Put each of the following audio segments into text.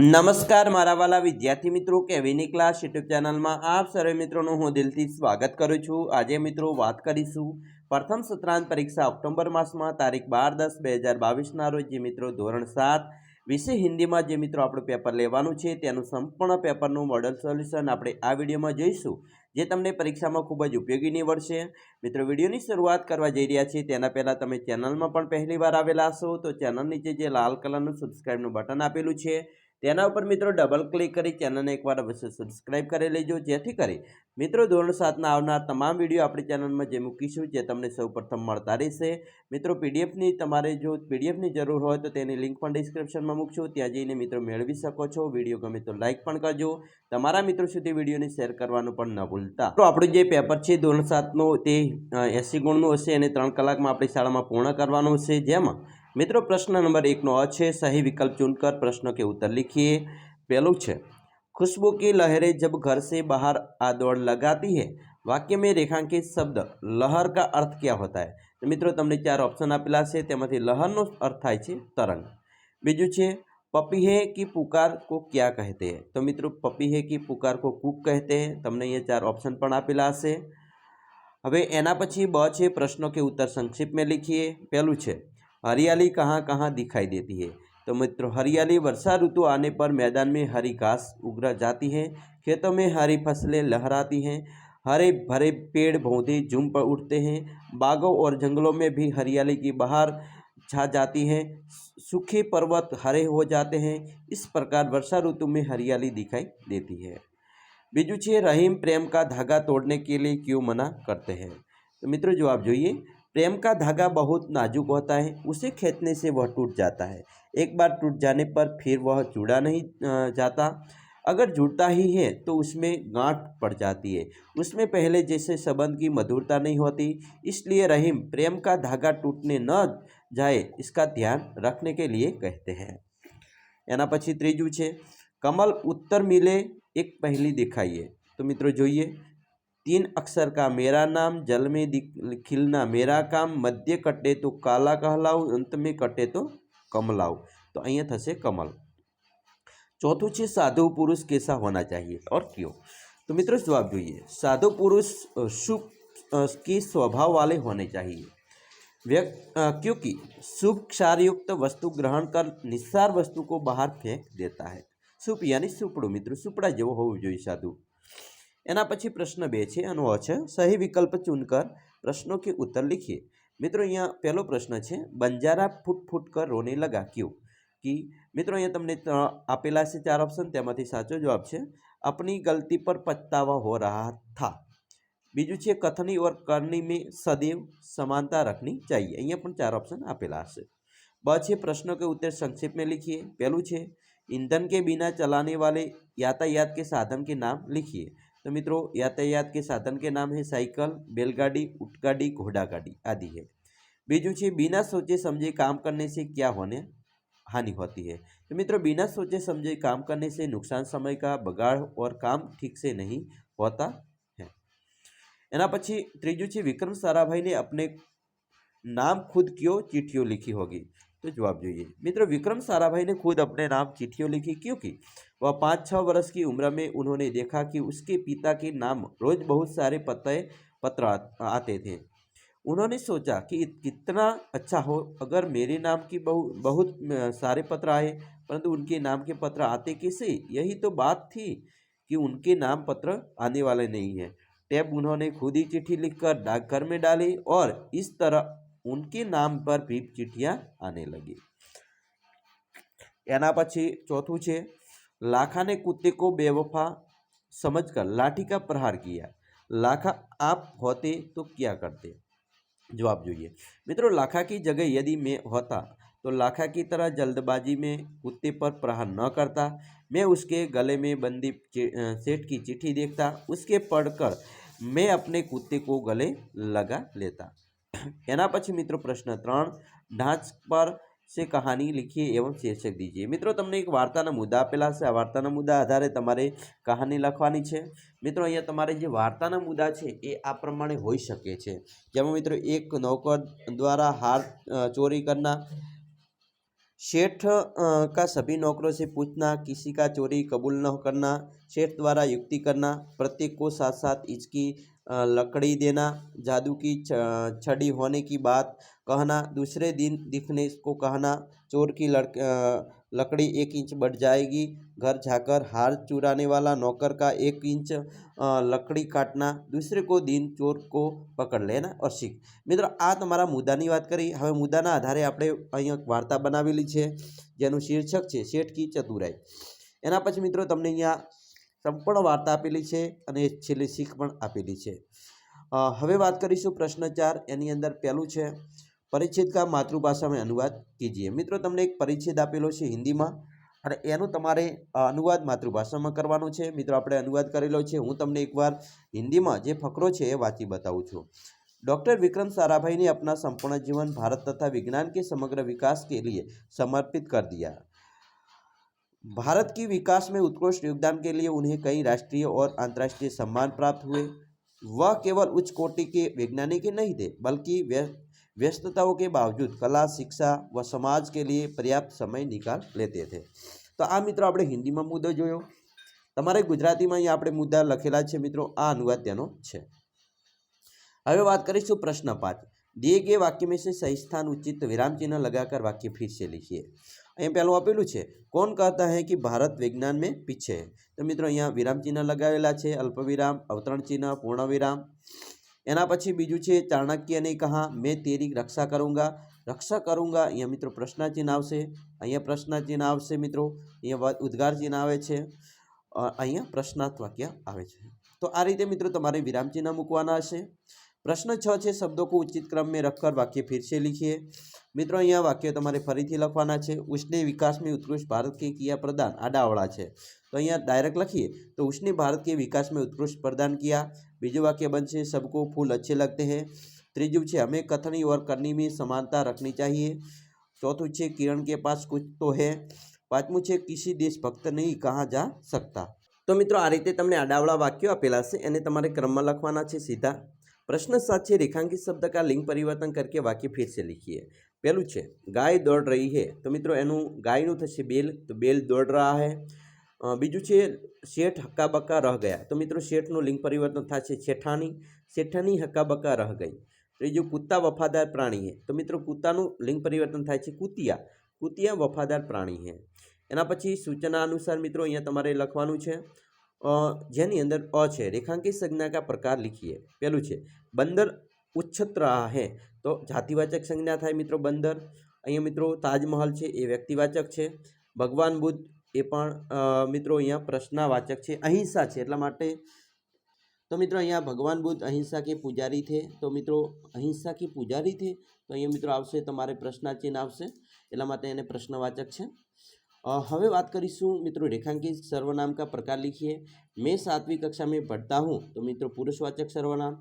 નમસ્કાર મારા વાલા વિદ્યાર્થી મિત્રો કેવીની ક્લાસ યુટ્યુબ ચેનલમાં આપ સર્વે મિત્રોનું હું દિલથી સ્વાગત કરું છું। આજે મિત્રો વાત કરીશું પ્રથમ સત્રાંત પરીક્ષા ઓક્ટોબર માસમાં તારીખ 12/10/2022ના રોજ જે મિત્રો ધોરણ 7 વિષય હિન્દીમાં જે મિત્રો આપણું પેપર લેવાનું છે તેનું સંપૂર્ણ પેપરનું મોડલ સોલ્યુશન આપણે આ વિડીયોમાં જોઈશું, જે તમને પરીક્ષામાં ખૂબ જ ઉપયોગી નીવડશે। મિત્રો વિડીયોની શરૂઆત કરવા જઈ રહ્યા છીએ તેના પહેલાં તમે ચેનલમાં પણ પહેલીવાર આવેલા હશો તો ચેનલ નીચે જે લાલ કલરનું સબસ્ક્રાઇબનું બટન આપેલું છે તેના ઉપર મિત્રો ડબલ ક્લિક કરી ચેનલને એકવાર અવશ્ય સબસ્ક્રાઇબ કરી લેજો, જેથી કરી મિત્રો ધોરણ 7ના આવનાર તમામ વિડીયો આપણી ચેનલમાં જે મૂકીશું જે તમને સૌપ્રથમ મળતા રહેશે। મિત્રો પીડીએફની તમારે જો પીડીએફની જરૂર હોય તો તેની લિંક પણ ડિસ્ક્રિપ્શનમાં મૂકશું, ત્યાં જઈને મિત્રો મેળવી શકો છો। વિડીયો ગમે તો લાઇક પણ કરજો, તમારા મિત્રો સુધી વિડીયોને શેર કરવાનું પણ ન ભૂલતા। તો આપણું જે પેપર છે ધોરણ 7નું તે 80 ગુણનું હશે અને 3 કલાકમાં આપણી શાળામાં પૂર્ણ કરવાનું છે। જેમાં મિત્રો प्रश्न नंबर 1 નો છે सही विकल्प चुनकर प्रश्नों के उत्तर लिखिए। पहलू है खुशबू की लहरें जब घर से बाहर आ दौड़ लगाती है, वाक्य में रेखांकित शब्द लहर का अर्थ क्या होता है? तो मित्रों તમને 4 ऑप्शन આપેલા છે, તેમાંથી લહરનો અર્થ થાય છે તરંગ। બીજું છે पपीहे की पुकार को क्या कहते हैं? तो मित्रों पपीहे की पुकार को कूक कहते हैं। તમને ये 4 ऑप्शन પણ આપેલા છે। હવે એના પછી બ છે प्रश्नों के उत्तर संक्षिप्त में लिखिए। पहलू है हरियाली कहाँ कहाँ दिखाई देती है? तो मित्रों हरियाली वर्षा ऋतु आने पर मैदान में हरी घास उग जाती है, खेतों में हरी फसलें लहराती हैं, हरे भरे पेड़ पौधे झूम पर उठते हैं, बागों और जंगलों में भी हरियाली की बहार छा जाती है, सूखे पर्वत हरे हो जाते हैं। इस प्रकार वर्षा ऋतु में हरियाली दिखाई देती है। बीजू छे रहीम प्रेम का धागा तोड़ने के लिए क्यों मना करते हैं? तो मित्रों जवाब જોઈએ। प्रेम का धागा बहुत नाजुक होता है, उसे खींचने से वह टूट जाता है। एक बार टूट जाने पर फिर वह जुड़ा नहीं जाता। अगर जुड़ता ही है तो उसमें गांठ पड़ जाती है, उसमें पहले जैसे संबंध की मधुरता नहीं होती। इसलिए रहीम प्रेम का धागा टूटने न जाए इसका ध्यान रखने के लिए कहते हैं। एना पछी त्रीजू छे कमल उत्तर मिले एक पहली दिखाइए। तो मित्रों જોઈએ 3 अक्षर का मेरा नाम, जल में खिलना मेरा काम, मध्य कटे तो काला कहलाऊ, अंत में कटे तो कमलाऊ। तो अहीं थशे कमल। चौथुं छे साधु पुरुष कैसा होना चाहिए और क्यों? तो मित्रों जवाब જોઈએ साधु पुरुष शुभ की स्वभाव वाले होने चाहिए, क्योंकि शुभ क्षारयुक्त वस्तु ग्रहण कर निस्सार वस्तु को बाहर फेंक देता है। शुभ यानी सुपड़ू, मित्रों सुपड़ा जेवो होवो जोईए साधु। एना पछी प्रश्न 2 છે, એનો છે सही विकल्प चुनकर प्रश्नों के उत्तर लिखिए। मित्रों अहींया पहलो प्रश्न है बंजारा फूट फूट कर रोने लगा क्यों? कि मित्रों अहींया तमने आपेला है 4 ऑप्शन, तेमांथी साचो जवाब है अपनी गलती पर पछतावा हो रहा था। बीजू है कथनी और करनी में सदैव समानता रखनी चाहिए। अहींया पण 4 ऑप्शन आपेला है। ब है प्रश्नों के उत्तर संक्षेप में लिखिए। पहलू है ईंधन के बिना चलाने वाले यातायात के साधन के नाम लिखिए। तो मित्रों यातायात के साधन के नाम है साइकिल, बैलगाड़ी, ऊँटगाड़ी, घोड़ा गाड़ी आदि है। बीजू है बिना सोचे समझे काम करने से क्या होने हानि होती है? तो मित्रों बिना सोचे समझे काम करने से नुकसान, समय का बगाड़ और काम ठीक से नहीं होता है। एना पछी त्रीजू है विक्रम साराभाई ने अपने नाम खुद क्यों चिट्ठियों लिखी होगी? तो जवाब જોઈએ मित्रों विक्रम साराभाई ने खुद अपने नाम चिट्ठियों लिखी, क्योंकि वह 5-6 वर्ष की उम्र में उन्होंने देखा कि उसके पिता के नाम रोज बहुत सारे पत्र आते थे। उन्होंने सोचा कि कितना अच्छा हो अगर मेरे नाम की बहुत सारे पत्र आए, परंतु उनके नाम के पत्र आते कैसे? यही तो बात थी कि उनके नाम पत्र आने वाले नहीं है। तब उन्होंने खुद ही चिट्ठी लिखकर डाकघर में डाली और इस तरह उनके नाम पर भी चिट्ठियां आने लगी। एना पछी चौथुं छे लाखा ने कुत्ते को बेवफा समझकर लाठी का प्रहार किया। लाखा आप होते तो क्या करते? जवाब જોઈએ मित्रों लाखा की जगह यदि मैं होता तो लाखा की तरह जल्दबाजी में कुत्ते पर प्रहार न करता। मैं उसके गले में बंदी सेठ की चिट्ठी देखता, उसके पढ़कर मैं अपने कुत्ते को गले लगा लेता। एना पछी मित्रों प्रश्न 3 ढांच पर से कहानी लिखिए एवं शीर्षक दीजिए। मित्रों तमने एक वार्ताना मुद्दा आपेला छे, आ वार्ताना मुद्दा आधारे तमारे कहानी लखवानी छे। मित्रों अहींया तमारे जे वार्ताना मुद्दा छे ए आ प्रमाणे होई शके छे, जेमां मित्रों एक नौकर द्वारा हार चोरी करना, सेठ का सभी नौकरों से पूछना, किसी का चोरी कबूल न करना, सेठ द्वारा युक्ति करना, प्रत्येक को साथ साथ इसकी लकड़ी देना, जादू की छड़ी होने की बात कहना, दूसरे दिन दिखने को कहना, चोर की लकड़ी 1 इंच बढ़ जाएगी, घर जाकर हार चुराने वाला नौकर का 1 इंच लकड़ी काटना, दूसरे को दिन चोर को पकड़ लेना और सीख। મિત્રો આ તમારા મુદ્દાની વાત કરી। હવે મુદ્દાના આધારે આપણે અહીંયા વાર્તા બનાવેલી છે જેનું શીર્ષક છે શેઠ કી ચતુરાઈ। એના પછી મિત્રો તમને અહીંયા સંપૂર્ણ વાર્તા આપેલી છે અને છેલ્લી શીખ પણ આપેલી છે। હવે વાત કરીશું પ્રશ્ન 4। એની અંદર પહેલું છે પરિચ્છેદ का मातृभाषा में अनुवाद कीजिए। મિત્રો તમને એક પરિચ્છેદ આપેલો છે હિન્દીમાં અને એનું તમારે अनुवाद मातृभाषाમાં કરવાનો છે। મિત્રો આપણે अनुवाद કરેલો છે। હું તમને એકવાર હિન્દીમાં જે ફકરો છે એ વાંચી બતાવું છું। डॉक्टर विक्रम साराभाई ने अपना संपूर्ण जीवन भारत तथा विज्ञान के समग्र विकास के लिए समर्पित कर दिया। भारत की विकास में उत्कृष्ट योगदान के लिए उन्हें कई राष्ट्रीय और अंतर्राष्ट्रीय सम्मान प्राप्त हुए। वह केवल उच्च कोटि के वैज्ञानिक ही नहीं थे, बल्कि व्यस्तताओं के बावजूद कला, शिक्षा व समाज के लिए पर्याप्त समय निकाल लेते थे। तो आ मित्रों આપણે હિન્દીમાં મુદ્દો જોયો। તમારે ગુજરાતીમાં અહીંયા આપણે મુદ્દા લખેલા છે મિત્રો। આ अनुवाद તેનો છે। હવે વાત કરીશું પ્રશ્ન 5। दिए गए वाक्य में से सही स्थान उचित विराम चिन्ह लगाकर वाक्य फिर से लिखिए। અહીં પહેલું આપેલું છે કોણ कहता है कि भारत विज्ञान में पीछे है। તો મિત્રો અહીંયા વિરામ ચિહ્ન લગાવેલા છે, અલ્પવિરામ, અવતરણ ચિહ્ન, પૂર્ણ વિરામ। એના પછી બીજું છે ચાણક્ય ने कहा मैं तेरी रक्षा करूँगा। रक्षा करूँगा અહીંયા મિત્રો પ્રશ્નાચિહ્ન આવશે, અહીંયા પ્રશ્નાચિહ્ન આવશે મિત્રો, અહીંયા ઉદ્ગાર ચિહ્ન આવે છે, અહીંયા પ્રશ્નાર્થ વાક્ય આવે છે। તો આ રીતે મિત્રો તમારે વિરામ ચિહ્ન મૂકવાના હશે। प्रश्न 6 है शब्दों को उचित क्रम में रखकर वाक्य फिर से लिखिए। मित्रों अँ वाक्य तमारे फरीथी लखवाना है। उसने विकास में उत्कृष्ट भारत के किया प्रदान आडावड़ा है तो अँ डायरेक्ट लखीए तो उसने भारत के विकास में उत्कृष्ट प्रदान किया। बीजू वाक्य बनसे सबको फूल अच्छे लगते हैं। तीजू है हमें कथनी और करनी में समानता रखनी चाहिए। चौथू है किरण के पास कुछ तो है। पांचमू है किसी देशभक्त नहीं कहा जा सकता। तो मित्रों आ रीते तमने आडावड़ा वाक्यों आपेला छे एने तमारे क्रम में लखवाना है सीधा। प्रश्न 7 है रेखांकित शब्द का लिंग परिवर्तन करके वाक्य फिर से लिखिए। पहलू है गाय दौड़ रही है तो मित्रों एनु गायनु थशे बेल तो बेल दौड़ रहा है। बीजू है सेठ हक्का बक्का रह गया तो मित्रों सेठनु लिंग परिवर्तन थाशे सेठानी, सेठानी हक्का बक्का रह गई। त्रीजू कुत्ता वफादार प्राणी है तो मित्रों कुत्तानु लिंग परिवर्तन थाय छे कुतिया, कुतिया वफादार प्राणी है। एना पछी सूचना अनुसार मित्रों अहींया तमारे लखवानुं छे जेनी अंदर अ है रेखांकित संज्ञा का प्रकार लिखिए। पहलू है बंदर उच्छत रहा है तो जातिवाचक संज्ञा थाय मित्रों बंदर। अहींया मित्रों ताजमहल है ये व्यक्तिवाचक है। भगवान बुद्ध ए पण मित्रों अहींया प्रश्नवाचक है। अहिंसा है एटला माटे तो मित्रों अहींया भगवान बुद्ध अहिंसा के पुजारी थे तो मित्रों अहिंसा के पुजारी थे तो अहींया मित्रों आवशे तमारे प्रश्नाचिन्ह आवशे एटला माटे एने प्रश्नवाचक है। हवे बात करीशूँ मित्रों रेखांकित सर्वनाम का प्रकार लिखिए। मैं 7वीं कक्षा में पढ़ता हूँ तो मित्रों पुरुषवाचक सर्वनाम।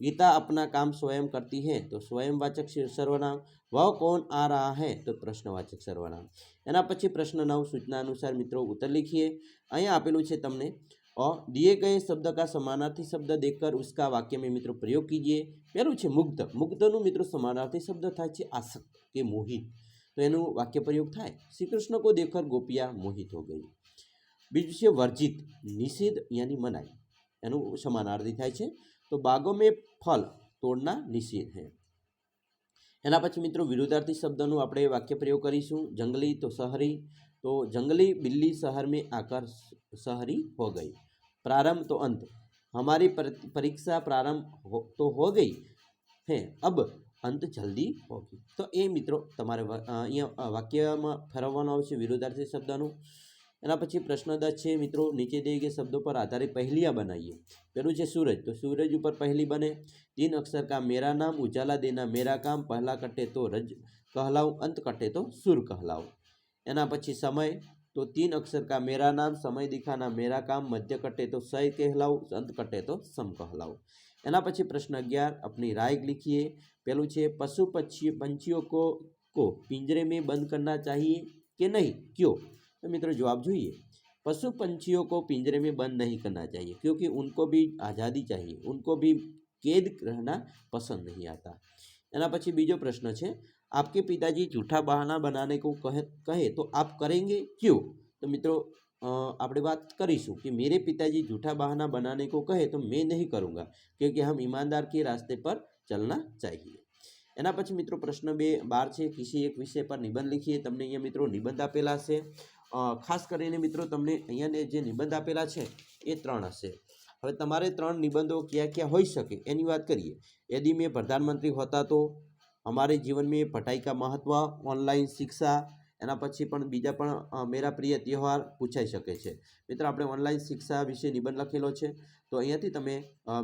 गीता अपना काम स्वयं करती है तो स्वयंवाचक सर्वनाम। वह कौन आ रहा है तो प्रश्नवाचक सर्वनाम। एना पछी प्रश्न 9 सूचना अनुसार मित्रों उत्तर लिखिए। अहींया आपेलुं छे तमने और दिए गए शब्द का समानार्थी शब्द देखकर उसका वाक्य में मित्रों प्रयोग कीजिए। पहलू है मुग्ध, मुग्धनु मित्रों समानार्थी शब्द थाय छे आसक्त के मोहित तो एनु वाक्य प्रयोग थाय श्री कृष्ण को देखकर गोपियाँ मोहित हो गई। बीजू है वर्जित, निषेध यानी मनाई एनु समानार्थी थाय छे तो बागों में फल तोड़ना निषेध है। एना पछी मित्रों विरुद्धार्थी शब्दनु आपणे वाक्य प्रयोग करीशुं। जंगली तो शहरी तो जंगली बिल्ली शहर में आकर शहरी हो गई। प्रारंभ तो अंत, हमारी परीक्षा प्रारंभ तो हो गई है अब अंत जल्दी होगी। तो ये मित्रों तमारे अहींया वाक्यमां फेरववानुं आवशे विरुद्धार्थी शब्दनुं। एना पछी प्रश्न 10 है मित्रों नीचे दिए गए शब्दों पर आधारित पहेलियां बनाइए। पहलू है सूरज तो सूरज ऊपर पहेली बने। 3 अक्षर का मेरा नाम, उजाला देना मेरा काम, पहला कटे तो रज कहलाऊं, अंत कटे तो सुर कहलाऊं। एना पछी समय तो 3 अक्षर का मेरा नाम, समय दिखाना मेरा काम, मध्य कटे तो सय कहलाऊं, अंत कटे तो सम कहलाऊं। एना पछी प्रश्न 11 अपनी राय लिखिए। पहलू है पशु पंछियों को पिंजरे में बंद करना चाहिए कि नहीं, क्यों। तो मित्रों जवाब જોઈએ पशु पंछियों को पिंजरे में बंद नहीं करना चाहिए क्योंकि उनको भी आज़ादी चाहिए, उनको भी कैद रहना पसंद नहीं आता। एना पछी बीजो प्रश्न है आपके पिताजी झूठा बहाना बनाने को कहे तो आप करेंगे क्यों? तो मित्रों આપણે વાત કરીશું कि मेरे पिताजी झूठा बहाना बनाने को कहे तो मैं नहीं करूँगा क्योंकि हम ईमानदार के रास्ते पर चलना चाहिए। એના પછી મિત્રો પ્રશ્ન 12 છે કિસી એક વિષય પર નિબંધ લખીએ। તમને અહીંયા મિત્રો નિબંધ આપેલા છે। ખાસ કરીને મિત્રો તમને અહીંયા જે નિબંધ આપેલા છે એ 3 હશે। હવે તમારે 3 નિબંધો ક્યાં ક્યાં હોઈ શકે એની વાત કરીએ। यदि मैं प्रधानमंत्री होता तो, हमारे जीवन में पढ़ाई का महत्व, ऑनलाइन शिक्षा, એના પછી પણ બીજા પણ મેરા પ્રિય તહેવાર પૂછાઈ શકે છે। મિત્રો આપણે ઓનલાઈન શિક્ષા વિશે નિબંધ લખેલો છે તો અહીંયાથી તમે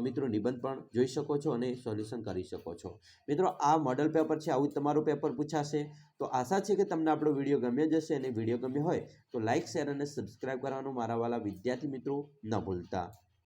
મિત્રો નિબંધ પણ જોઈ શકો છો અને સોલ્યુશન કરી શકો છો। મિત્રો આ મોડલ પેપર છે, આવું તમારું પેપર પૂછાશે। તો આશા છે કે તમને આપણો વિડીયો ગમ્યો જ હશે અને વિડીયો ગમ્યો હોય તો લાઇક શેર અને સબસ્ક્રાઈબ કરવાનું મારા વાલા વિદ્યાર્થી મિત્રો ન ભૂલતા।